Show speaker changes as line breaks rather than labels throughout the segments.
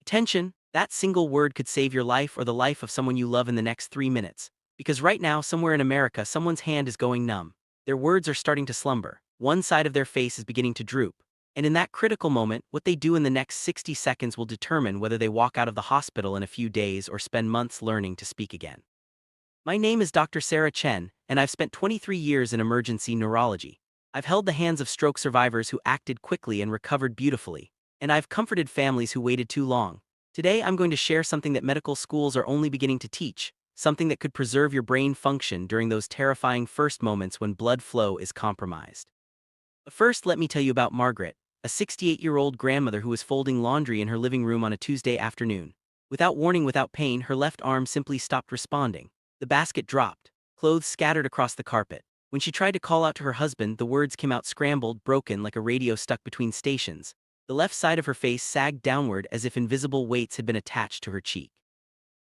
Attention, that single word could save your life or the life of someone you love in the next 3 minutes. Because right now, somewhere in America, someone's hand is going numb. Their words are starting to slumber. One side of their face is beginning to droop. And in that critical moment, what they do in the next 60 seconds will determine whether they walk out of the hospital in a few days or spend months learning to speak again. My name is Dr. Sarah Chen, and I've spent 23 years in emergency neurology. I've held the hands of stroke survivors who acted quickly and recovered beautifully, and I've comforted families who waited too long. Today, I'm going to share something that medical schools are only beginning to teach, something that could preserve your brain function during those terrifying first moments when blood flow is compromised. But first, let me tell you about Margaret, a 68-year-old grandmother who was folding laundry in her living room on a Tuesday afternoon. Without warning, without pain, her left arm simply stopped responding. The basket dropped. Clothes scattered across the carpet. When she tried to call out to her husband, the words came out scrambled, broken like a radio stuck between stations. The left side of her face sagged downward as if invisible weights had been attached to her cheek.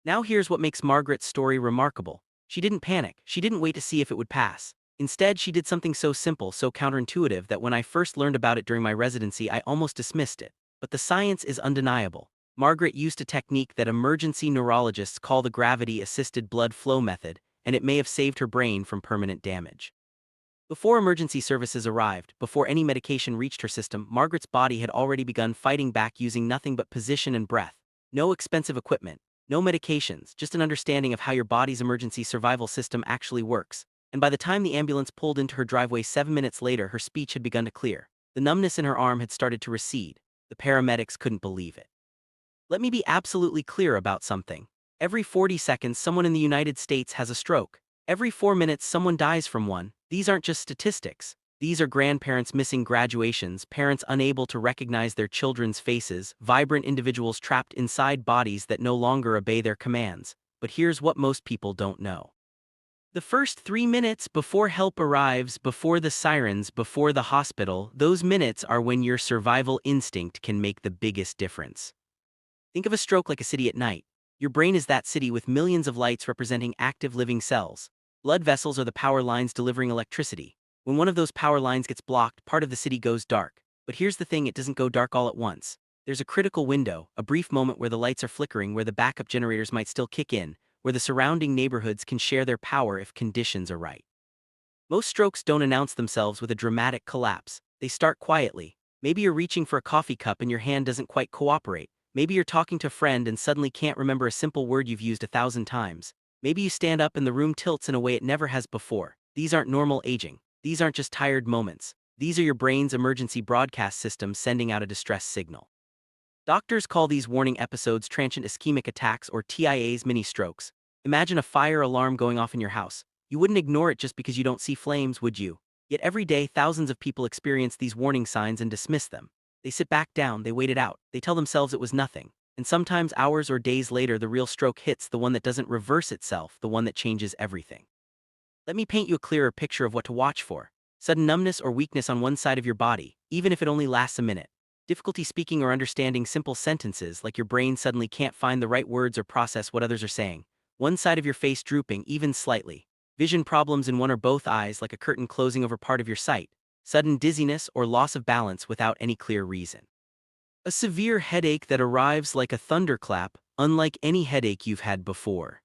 Now here's what makes Margaret's story remarkable. She didn't panic. She didn't wait to see if it would pass. Instead, she did something so simple, so counterintuitive that when I first learned about it during my residency, I almost dismissed it. But the science is undeniable. Margaret used a technique that emergency neurologists call the gravity-assisted blood flow method, and it may have saved her brain from permanent damage. Before emergency services arrived, before any medication reached her system, Margaret's body had already begun fighting back using nothing but position and breath. No expensive equipment, no medications, just an understanding of how your body's emergency survival system actually works. And by the time the ambulance pulled into her driveway 7 minutes later, her speech had begun to clear. The numbness in her arm had started to recede. The paramedics couldn't believe it. Let me be absolutely clear about something. Every 40 seconds, someone in the United States has a stroke. Every 4 minutes, someone dies from one. These aren't just statistics. These are grandparents missing graduations, parents unable to recognize their children's faces, vibrant individuals trapped inside bodies that no longer obey their commands. But here's what most people don't know. The first 3 minutes before help arrives, before the sirens, before the hospital, those minutes are when your survival instinct can make the biggest difference. Think of a stroke like a city at night. Your brain is that city with millions of lights representing active living cells. Blood vessels are the power lines delivering electricity. When one of those power lines gets blocked, part of the city goes dark. But here's the thing, it doesn't go dark all at once. There's a critical window, a brief moment where the lights are flickering, where the backup generators might still kick in, where the surrounding neighborhoods can share their power if conditions are right. Most strokes don't announce themselves with a dramatic collapse. They start quietly. Maybe you're reaching for a coffee cup and your hand doesn't quite cooperate. Maybe you're talking to a friend and suddenly can't remember a simple word you've used 1,000 times. Maybe you stand up and the room tilts in a way it never has before. These aren't normal aging. These aren't just tired moments. These are your brain's emergency broadcast system sending out a distress signal. Doctors call these warning episodes transient ischemic attacks, or TIAs, mini strokes. Imagine a fire alarm going off in your house. You wouldn't ignore it just because you don't see flames, would you? Yet every day, thousands of people experience these warning signs and dismiss them. They sit back down, they wait it out, they tell themselves it was nothing. And sometimes hours or days later, the real stroke hits, the one that doesn't reverse itself, the one that changes everything. Let me paint you a clearer picture of what to watch for. Sudden numbness or weakness on one side of your body, even if it only lasts a minute. Difficulty speaking or understanding simple sentences, like your brain suddenly can't find the right words or process what others are saying. One side of your face drooping, even slightly. Vision problems in one or both eyes, like a curtain closing over part of your sight. Sudden dizziness or loss of balance without any clear reason. A severe headache that arrives like a thunderclap, unlike any headache you've had before.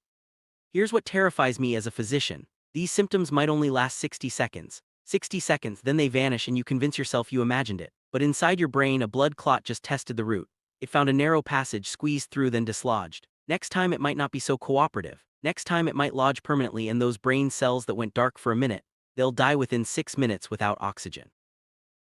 Here's what terrifies me as a physician. These symptoms might only last 60 seconds. 60 seconds, then they vanish and you convince yourself you imagined it. But inside your brain, a blood clot just tested the route. It found a narrow passage, squeezed through, then dislodged. Next time it might not be so cooperative. Next time it might lodge permanently, and those brain cells that went dark for a minute, they'll die within 6 minutes without oxygen.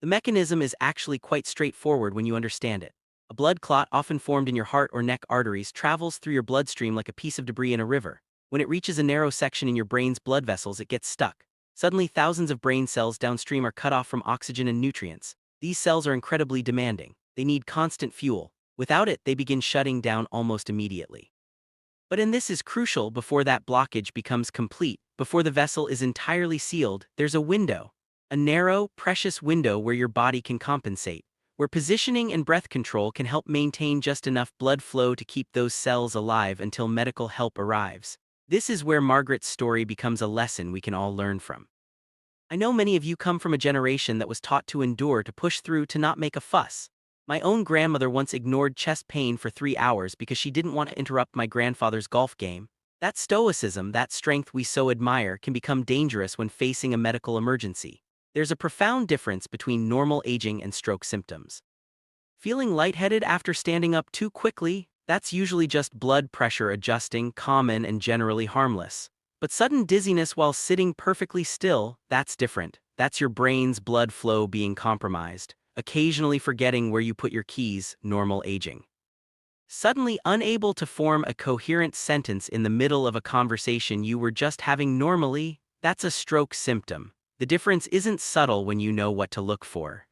The mechanism is actually quite straightforward when you understand it. A blood clot, often formed in your heart or neck arteries, travels through your bloodstream like a piece of debris in a river. When it reaches a narrow section in your brain's blood vessels, it gets stuck. Suddenly, thousands of brain cells downstream are cut off from oxygen and nutrients. These cells are incredibly demanding. They need constant fuel. Without it, they begin shutting down almost immediately. But and this is crucial, before that blockage becomes complete, before the vessel is entirely sealed, there's a window. A narrow, precious window where your body can compensate, where positioning and breath control can help maintain just enough blood flow to keep those cells alive until medical help arrives. This is where Margaret's story becomes a lesson we can all learn from. I know many of you come from a generation that was taught to endure, to push through, to not make a fuss. My own grandmother once ignored chest pain for 3 hours because she didn't want to interrupt my grandfather's golf game. That stoicism, that strength we so admire, can become dangerous when facing a medical emergency. There's a profound difference between normal aging and stroke symptoms. Feeling lightheaded after standing up too quickly? That's usually just blood pressure adjusting, common and generally harmless. But sudden dizziness while sitting perfectly still, that's different. That's your brain's blood flow being compromised, occasionally forgetting where you put your keys, normal aging. Suddenly unable to form a coherent sentence in the middle of a conversation you were just having normally, that's a stroke symptom. The difference isn't subtle when you know what to look for.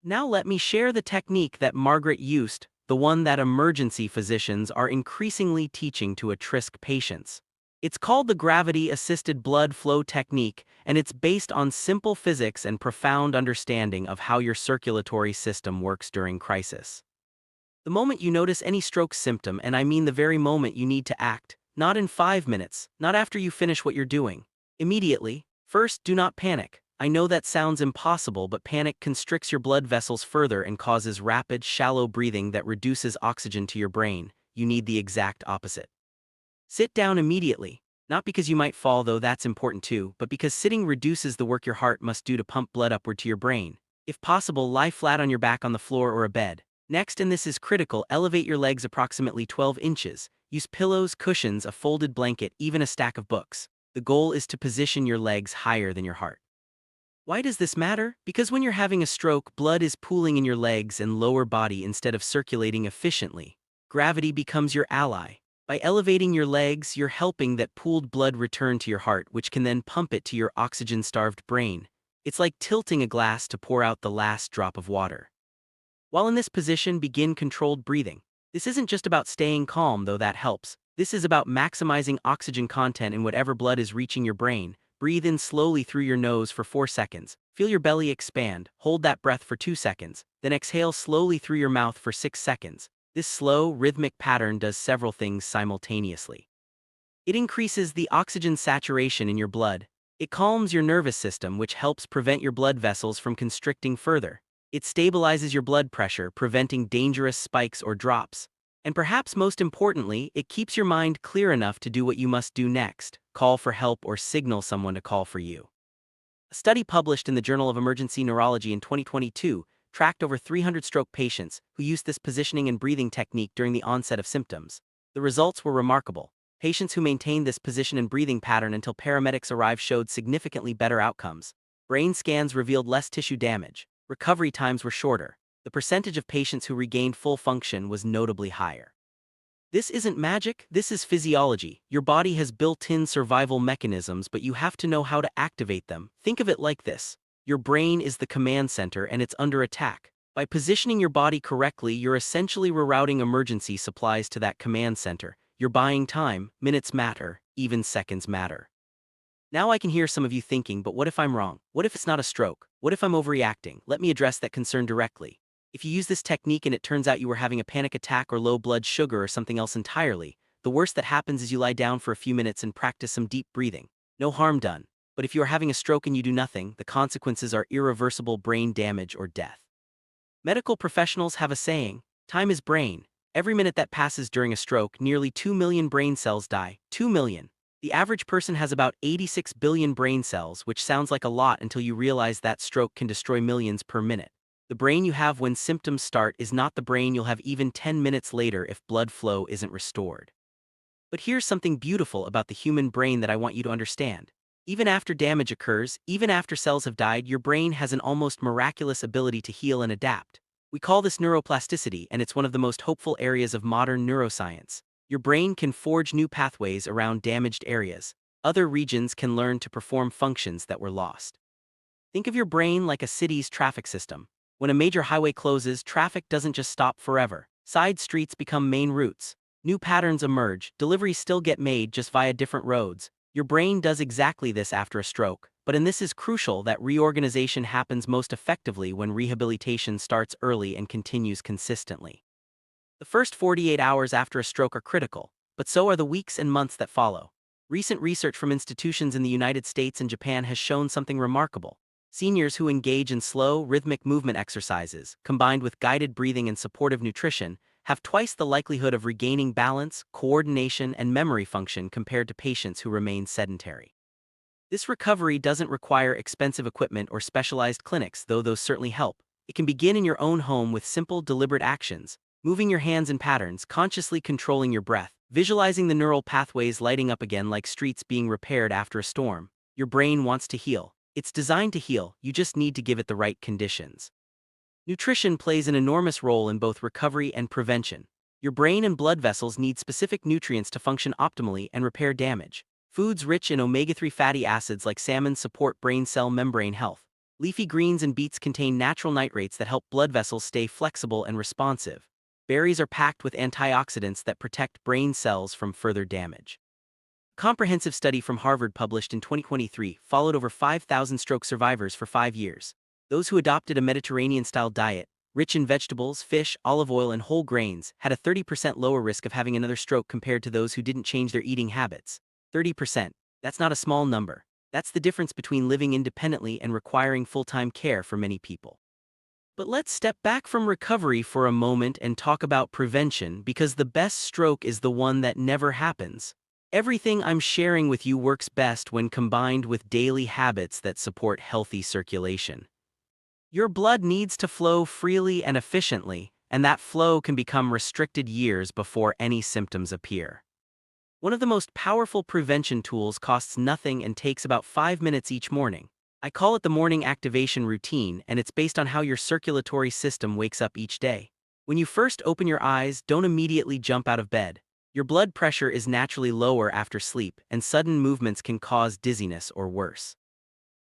Now let me share the technique that Margaret used, the one that emergency physicians are increasingly teaching to at-risk patients. It's called the gravity-assisted blood flow technique, and it's based on simple physics and profound understanding of how your circulatory system works during crisis. The moment you notice any stroke symptom, and I mean the very moment you need to act, not in 5 minutes, not after you finish what you're doing, immediately. First, do not panic. I know that sounds impossible, but panic constricts your blood vessels further and causes rapid, shallow breathing that reduces oxygen to your brain. You need the exact opposite. Sit down immediately, not because you might fall, though that's important too, but because sitting reduces the work your heart must do to pump blood upward to your brain. If possible, lie flat on your back on the floor or a bed. Next, and this is critical, elevate your legs approximately 12 inches. Use pillows, cushions, a folded blanket, even a stack of books. The goal is to position your legs higher than your heart. Why does this matter? Because when you're having a stroke, blood is pooling in your legs and lower body instead of circulating efficiently. Gravity becomes your ally. By elevating your legs, you're helping that pooled blood return to your heart, which can then pump it to your oxygen-starved brain. It's like tilting a glass to pour out the last drop of water. While in this position, begin controlled breathing. This isn't just about staying calm, though that helps. This is about maximizing oxygen content in whatever blood is reaching your brain. Breathe in slowly through your nose for 4 seconds. Feel your belly expand. Hold that breath for 2 seconds. Then exhale slowly through your mouth for 6 seconds. This slow, rhythmic pattern does several things simultaneously. It increases the oxygen saturation in your blood. It calms your nervous system, which helps prevent your blood vessels from constricting further. It stabilizes your blood pressure, preventing dangerous spikes or drops. And perhaps most importantly, it keeps your mind clear enough to do what you must do next: call for help or signal someone to call for you. A study published in the Journal of Emergency Neurology in 2022 tracked over 300 stroke patients who used this positioning and breathing technique during the onset of symptoms. The results were remarkable. Patients who maintained this position and breathing pattern until paramedics arrived showed significantly better outcomes. Brain scans revealed less tissue damage. Recovery times were shorter. The percentage of patients who regained full function was notably higher. This isn't magic, this is physiology. Your body has built-in survival mechanisms, but you have to know how to activate them. Think of it like this. Your brain is the command center and it's under attack. By positioning your body correctly, you're essentially rerouting emergency supplies to that command center. You're buying time. Minutes matter, even seconds matter. Now I can hear some of you thinking, but what if I'm wrong? What if it's not a stroke? What if I'm overreacting? Let me address that concern directly. If you use this technique and it turns out you were having a panic attack or low blood sugar or something else entirely, the worst that happens is you lie down for a few minutes and practice some deep breathing. No harm done. But if you are having a stroke and you do nothing, the consequences are irreversible brain damage or death. Medical professionals have a saying: time is brain. Every minute that passes during a stroke, nearly 2 million brain cells die. 2 million. The average person has about 86 billion brain cells, which sounds like a lot until you realize that stroke can destroy millions per minute. The brain you have when symptoms start is not the brain you'll have even 10 minutes later if blood flow isn't restored. But here's something beautiful about the human brain that I want you to understand. Even after damage occurs, even after cells have died, your brain has an almost miraculous ability to heal and adapt. We call this neuroplasticity, and it's one of the most hopeful areas of modern neuroscience. Your brain can forge new pathways around damaged areas. Other regions can learn to perform functions that were lost. Think of your brain like a city's traffic system. When a major highway closes, traffic doesn't just stop forever. Side streets become main routes. New patterns emerge. Deliveries still get made, just via different roads. Your brain does exactly this after a stroke, but this is crucial that reorganization happens most effectively when rehabilitation starts early and continues consistently. The first 48 hours after a stroke are critical, but so are the weeks and months that follow. Recent research from institutions in the United States and Japan has shown something remarkable. Seniors who engage in slow, rhythmic movement exercises, combined with guided breathing and supportive nutrition, have twice the likelihood of regaining balance, coordination, and memory function compared to patients who remain sedentary. This recovery doesn't require expensive equipment or specialized clinics, though those certainly help. It can begin in your own home with simple, deliberate actions, moving your hands in patterns, consciously controlling your breath, visualizing the neural pathways lighting up again like streets being repaired after a storm. Your brain wants to heal. It's designed to heal, you just need to give it the right conditions. Nutrition plays an enormous role in both recovery and prevention. Your brain and blood vessels need specific nutrients to function optimally and repair damage. Foods rich in omega-3 fatty acids like salmon support brain cell membrane health. Leafy greens and beets contain natural nitrates that help blood vessels stay flexible and responsive. Berries are packed with antioxidants that protect brain cells from further damage. A comprehensive study from Harvard published in 2023 followed over 5,000 stroke survivors for 5 years. Those who adopted a Mediterranean-style diet, rich in vegetables, fish, olive oil, and whole grains, had a 30% lower risk of having another stroke compared to those who didn't change their eating habits. 30%. That's not a small number. That's the difference between living independently and requiring full-time care for many people. But let's step back from recovery for a moment and talk about prevention, because the best stroke is the one that never happens. Everything I'm sharing with you works best when combined with daily habits that support healthy circulation. Your blood needs to flow freely and efficiently, and that flow can become restricted years before any symptoms appear. One of the most powerful prevention tools costs nothing and takes about 5 minutes each morning. I call it the morning activation routine, and it's based on how your circulatory system wakes up each day. When you first open your eyes, don't immediately jump out of bed. Your blood pressure is naturally lower after sleep, and sudden movements can cause dizziness or worse.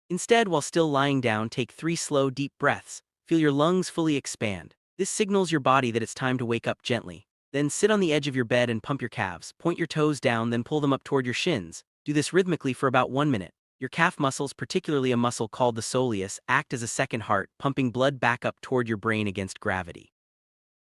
Instead, while still lying down, take 3 slow, deep breaths. Feel your lungs fully expand. This signals your body that it's time to wake up gently. Then sit on the edge of your bed and pump your calves. Point your toes down, then pull them up toward your shins. Do this rhythmically for about 1 minute. Your calf muscles, particularly a muscle called the soleus, act as a second heart, pumping blood back up toward your brain against gravity.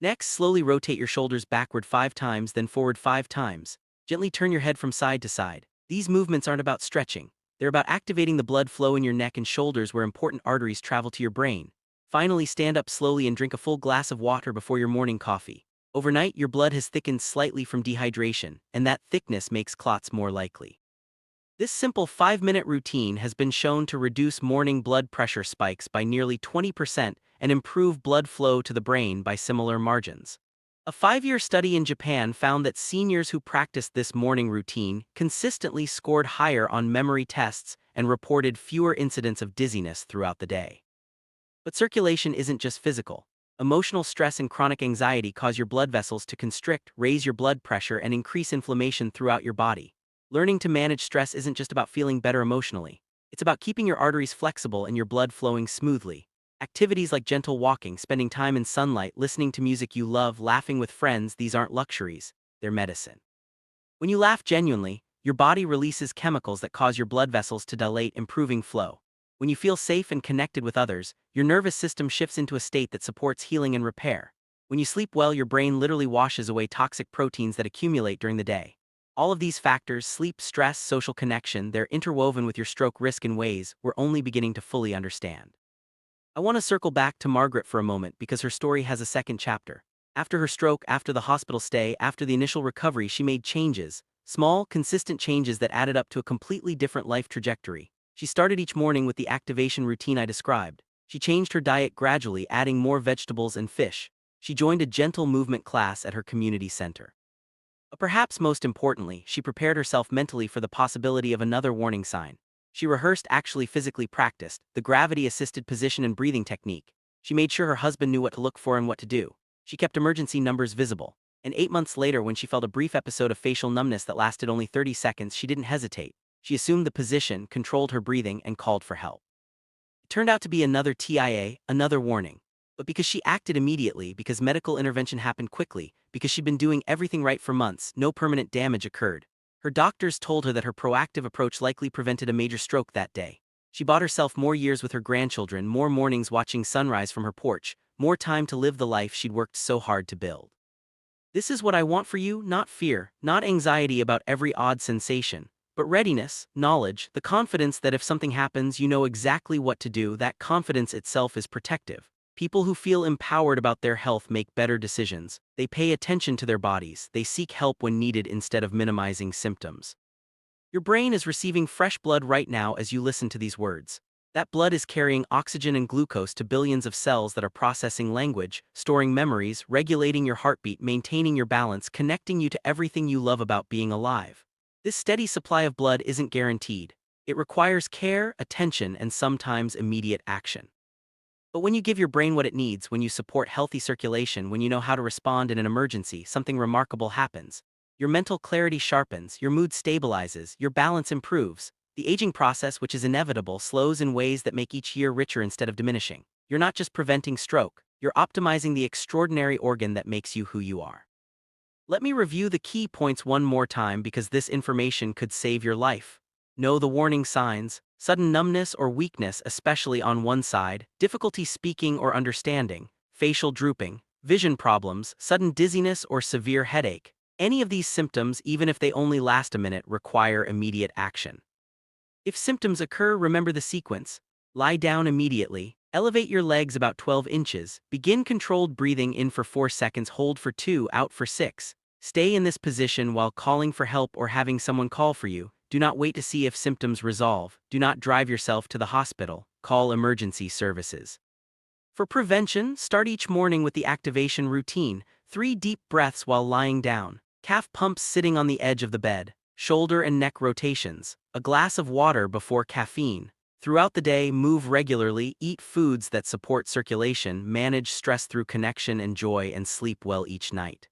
Next, slowly rotate your shoulders backward 5 times, then forward 5 times. Gently turn your head from side to side. These movements aren't about stretching. They're about activating the blood flow in your neck and shoulders where important arteries travel to your brain. Finally, stand up slowly and drink a full glass of water before your morning coffee. Overnight, your blood has thickened slightly from dehydration, and that thickness makes clots more likely. This simple 5-minute routine has been shown to reduce morning blood pressure spikes by nearly 20% and improve blood flow to the brain by similar margins. A 5-year study in Japan found that seniors who practiced this morning routine consistently scored higher on memory tests and reported fewer incidents of dizziness throughout the day. But circulation isn't just physical. Emotional stress and chronic anxiety cause your blood vessels to constrict, raise your blood pressure, and increase inflammation throughout your body. Learning to manage stress isn't just about feeling better emotionally. It's about keeping your arteries flexible and your blood flowing smoothly. Activities like gentle walking, spending time in sunlight, listening to music you love, laughing with friends, these aren't luxuries, they're medicine. When you laugh genuinely, your body releases chemicals that cause your blood vessels to dilate, improving flow. When you feel safe and connected with others, your nervous system shifts into a state that supports healing and repair. When you sleep well, your brain literally washes away toxic proteins that accumulate during the day. All of these factors, sleep, stress, social connection, they're interwoven with your stroke risk in ways we're only beginning to fully understand. I want to circle back to Margaret for a moment because her story has a second chapter. After her stroke, after the hospital stay, after the initial recovery, she made changes, small, consistent changes that added up to a completely different life trajectory. She started each morning with the activation routine I described. She changed her diet gradually, adding more vegetables and fish. She joined a gentle movement class at her community center. But perhaps most importantly, she prepared herself mentally for the possibility of another warning sign. She rehearsed, actually physically practiced, the gravity-assisted position and breathing technique. She made sure her husband knew what to look for and what to do. She kept emergency numbers visible. And 8 months later, when she felt a brief episode of facial numbness that lasted only 30 seconds, she didn't hesitate. She assumed the position, controlled her breathing, and called for help. It turned out to be another TIA, another warning. But because she acted immediately, because medical intervention happened quickly, because she'd been doing everything right for months, no permanent damage occurred. Her doctors told her that her proactive approach likely prevented a major stroke that day. She bought herself more years with her grandchildren, more mornings watching sunrise from her porch, more time to live the life she'd worked so hard to build. This is what I want for you, not fear, not anxiety about every odd sensation, But readiness, knowledge, the confidence that if something happens, you know exactly what to do, that confidence itself is protective. People who feel empowered about their health make better decisions. They pay attention to their bodies. They seek help when needed instead of minimizing symptoms. Your brain is receiving fresh blood right now as you listen to these words. That blood is carrying oxygen and glucose to billions of cells that are processing language, storing memories, regulating your heartbeat, maintaining your balance, connecting you to everything you love about being alive. This steady supply of blood isn't guaranteed. It requires care, attention, and sometimes immediate action. But when you give your brain what it needs, when you support healthy circulation, when you know how to respond in an emergency, something remarkable happens. Your mental clarity sharpens, your mood stabilizes, your balance improves. The aging process, which is inevitable, slows in ways that make each year richer instead of diminishing. You're not just preventing stroke, you're optimizing the extraordinary organ that makes you who you are. Let me review the key points one more time because this information could save your life. Know the warning signs: sudden numbness or weakness, especially on one side, difficulty speaking or understanding, facial drooping, vision problems, sudden dizziness or severe headache. Any of these symptoms, even if they only last a minute, require immediate action. If symptoms occur, remember the sequence. Lie down immediately. Elevate your legs about 12 inches. Begin controlled breathing in for 4 seconds, hold for 2, out for 6. Stay in this position while calling for help or having someone call for you. Do not wait to see if symptoms resolve. Do not drive yourself to the hospital. Call emergency services. For prevention, start each morning with the activation routine: 3 deep breaths while lying down, calf pumps sitting on the edge of the bed, shoulder and neck rotations, a glass of water before caffeine. Throughout the day, move regularly, eat foods that support circulation, manage stress through connection and joy, and sleep well each night.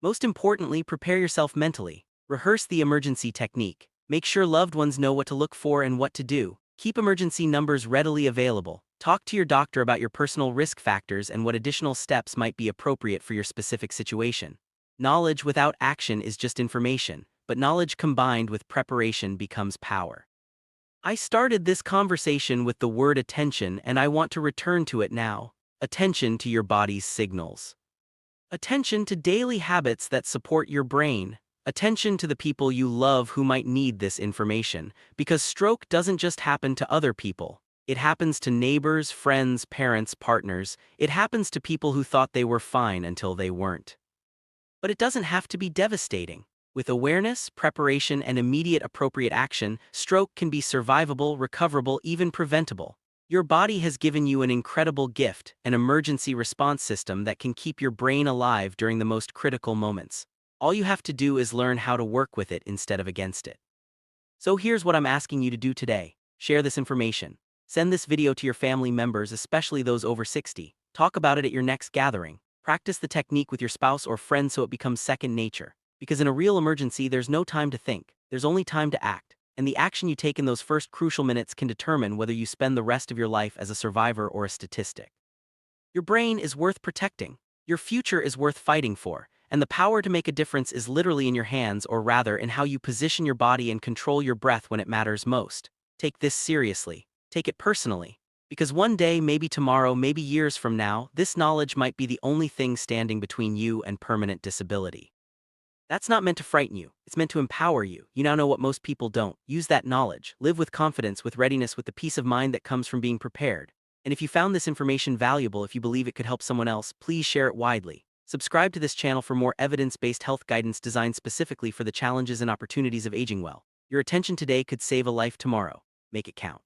Most importantly, prepare yourself mentally. Rehearse the emergency technique. Make sure loved ones know what to look for and what to do. Keep emergency numbers readily available. Talk to your doctor about your personal risk factors and what additional steps might be appropriate for your specific situation. Knowledge without action is just information, but knowledge combined with preparation becomes power. I started this conversation with the word attention, and I want to return to it now. Attention to your body's signals. Attention to daily habits that support your brain. Attention to the people you love who might need this information, because stroke doesn't just happen to other people. It happens to neighbors, friends, parents, partners. It happens to people who thought they were fine until they weren't. But it doesn't have to be devastating. With awareness, preparation, and immediate appropriate action, stroke can be survivable, recoverable, even preventable. Your body has given you an incredible gift, an emergency response system that can keep your brain alive during the most critical moments. All you have to do is learn how to work with it instead of against it. So here's what I'm asking you to do today. Share this information. Send this video to your family members, especially those over 60. Talk about it at your next gathering. Practice the technique with your spouse or friends so it becomes second nature. Because in a real emergency, there's no time to think. There's only time to act. And the action you take in those first crucial minutes can determine whether you spend the rest of your life as a survivor or a statistic. Your brain is worth protecting. Your future is worth fighting for. And the power to make a difference is literally in your hands, or rather in how you position your body and control your breath when it matters most. Take this seriously. Take it personally. Because one day, maybe tomorrow, maybe years from now, this knowledge might be the only thing standing between you and permanent disability. That's not meant to frighten you. It's meant to empower you. You now know what most people don't. Use that knowledge. Live with confidence, with readiness, with the peace of mind that comes from being prepared. And if you found this information valuable, if you believe it could help someone else, please share it widely. Subscribe to this channel for more evidence-based health guidance designed specifically for the challenges and opportunities of aging well. Your attention today could save a life tomorrow. Make it count.